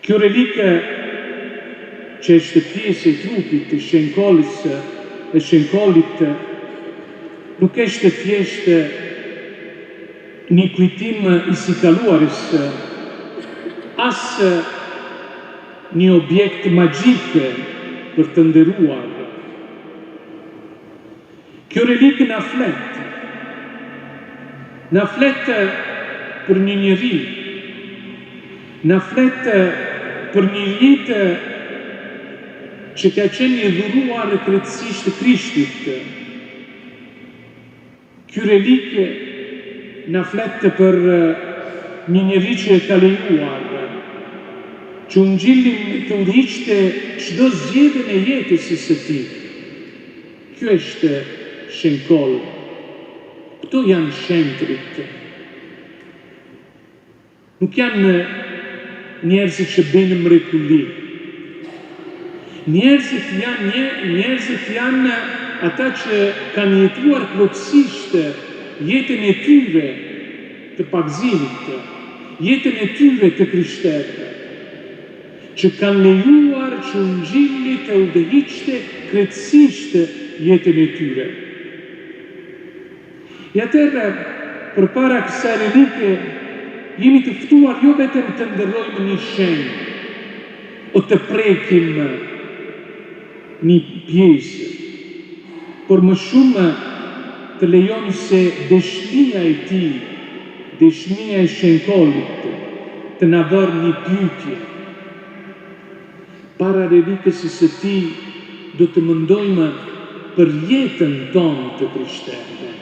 Kjo relikë që është pjesë e trupit të shenkollit nuk është thjesht një kujtim i sikaluarës, as një objekt magjik për të nderuar. Kjo relikë na flet për një njeri, na flet për një jetë që ka qenë i dhuruar krejtësisht të Krishtit. Ky relikë na flet për një njeri që e ka lejuar, që Ungjilli të udhëhiqte çdo zgjedhjen e jetës së tij. Ky është shenkoll. Këto janë shenjtrit. Nuk janë njerëzit që bëjnë mrekulli. Njerëzit janë ata që kanë jetuar plotësisht jetën e tyre të pagëzimit, jetën e tyre të krishterëve, që kanë lejuar që Ungjilli të udhëhiqte krejtësisht jetën e tyre. E atëherë, përpara kësaj relike, jemi të ftuar jo vetëm të ndërrojmë një shenjë, o të prekim një pjesë, por më shumë të lejoni se dëshmia e tij, dëshmia e shenkollit, të na bërë një pyetje. Para relikës së tij do të mendojmë për jetën tonë të krishterëve.